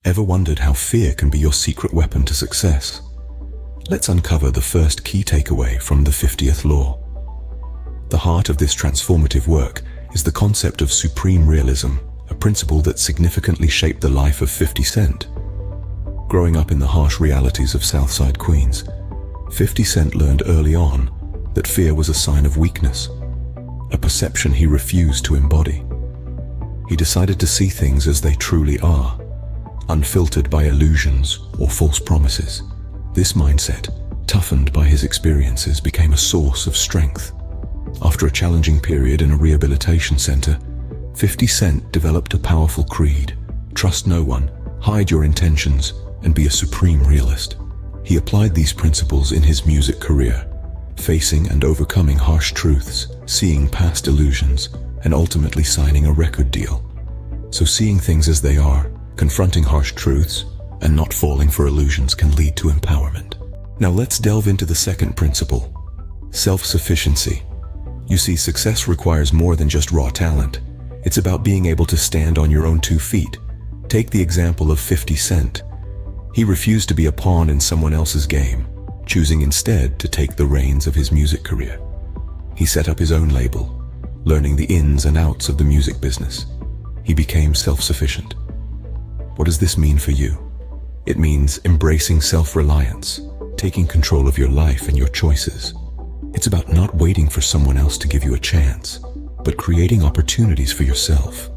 Ever wondered how fear can be your secret weapon to success? Let's uncover the first key takeaway from the 50th law. The heart of this transformative work is the concept of supreme realism, a principle that significantly shaped the life of 50 Cent. Growing up in the harsh realities of Southside Queens, 50 Cent learned early on that fear was a sign of weakness, a perception he refused to embody. He decided to see things as they truly are, unfiltered by illusions or false promises. This mindset, toughened by his experiences, became a source of strength. After a challenging period in a rehabilitation center, 50 Cent developed a powerful creed: trust no one, hide your intentions, and be a supreme realist. He applied these principles in his music career, facing and overcoming harsh truths, seeing past illusions, and ultimately signing a record deal. So seeing things as they are, confronting harsh truths, and not falling for illusions can lead to empowerment. Now let's delve into the second principle: self-sufficiency. You see, success requires more than just raw talent. It's about being able to stand on your own 2 feet. Take the example of 50 Cent. He refused to be a pawn in someone else's game, choosing instead to take the reins of his music career. He set up his own label, learning the ins and outs of the music business. He became self-sufficient. What does this mean for you? It means embracing self-reliance, taking control of your life and your choices. It's about not waiting for someone else to give you a chance, but creating opportunities for yourself.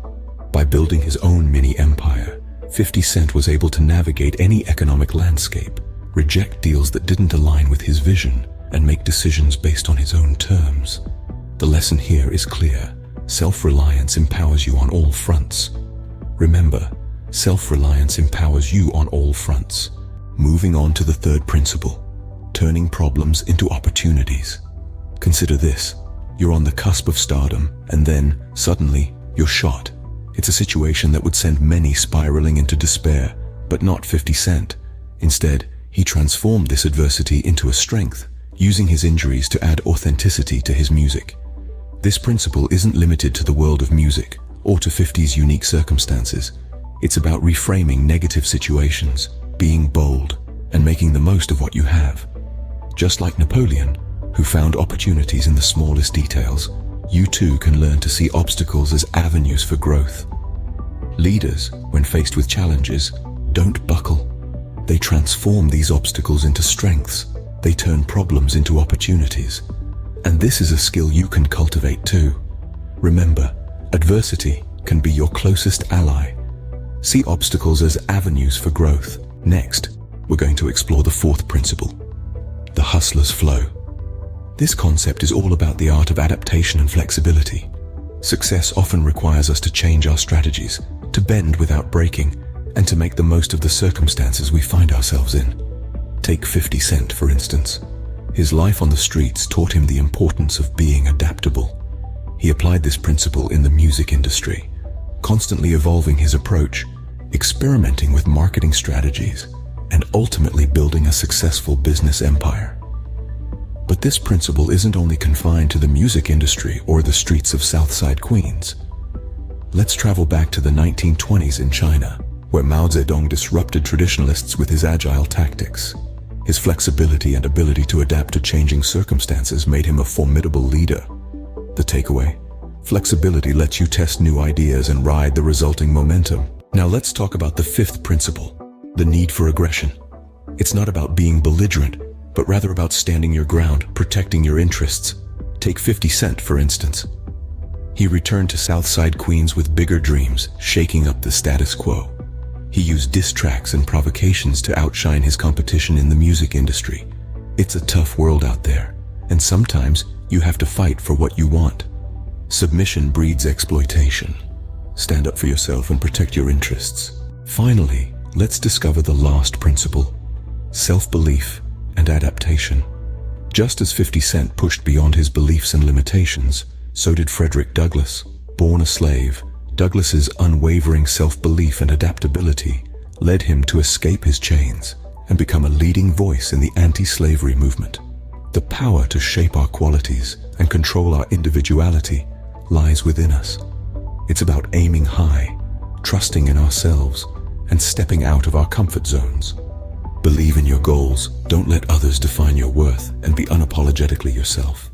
By building his own mini-empire, 50 Cent was able to navigate any economic landscape, reject deals that didn't align with his vision, and make decisions based on his own terms. The lesson here is clear: self-reliance empowers you on all fronts. Remember, self-reliance empowers you on all fronts. Moving on to the third principle: turning problems into opportunities. Consider this: you're on the cusp of stardom, and then, suddenly, you're shot. It's a situation that would send many spiraling into despair, but not 50 Cent. Instead, he transformed this adversity into a strength, using his injuries to add authenticity to his music. This principle isn't limited to the world of music or to 50's unique circumstances. It's about reframing negative situations, being bold, and making the most of what you have. Just like Napoleon, who found opportunities in the smallest details, you too can learn to see obstacles as avenues for growth. Leaders, when faced with challenges, don't buckle. They transform these obstacles into strengths. They turn problems into opportunities. And this is a skill you can cultivate too. Remember, adversity can be your closest ally. See obstacles as avenues for growth. Next, we're going to explore the fourth principle: the hustler's flow. This concept is all about the art of adaptation and flexibility. Success often requires us to change our strategies, to bend without breaking, and to make the most of the circumstances we find ourselves in. Take 50 Cent, for instance. His life on the streets taught him the importance of being adaptable. He applied this principle in the music industry, constantly evolving his approach, experimenting with marketing strategies, and ultimately building a successful business empire. But this principle isn't only confined to the music industry or the streets of Southside Queens. Let's travel back to the 1920s in China, where Mao Zedong disrupted traditionalists with his agile tactics. His flexibility and ability to adapt to changing circumstances made him a formidable leader. The takeaway: flexibility lets you test new ideas and ride the resulting momentum. Now let's talk about the fifth principle: the need for aggression. It's not about being belligerent, but rather about standing your ground, protecting your interests. Take 50 Cent, for instance. He returned to Southside Queens with bigger dreams, shaking up the status quo. He used diss tracks and provocations to outshine his competition in the music industry. It's a tough world out there, and sometimes you have to fight for what you want. Submission breeds exploitation. Stand up for yourself and protect your interests. Finally, let's discover the last principle: self-belief and adaptation. Just as 50 Cent pushed beyond his beliefs and limitations, so did Frederick Douglass. Born a slave, Douglass's unwavering self-belief and adaptability led him to escape his chains and become a leading voice in the anti-slavery movement. The power to shape our qualities and control our individuality lies within us. It's about aiming high, trusting in ourselves, and stepping out of our comfort zones. Believe in your goals, don't let others define your worth, and be unapologetically yourself.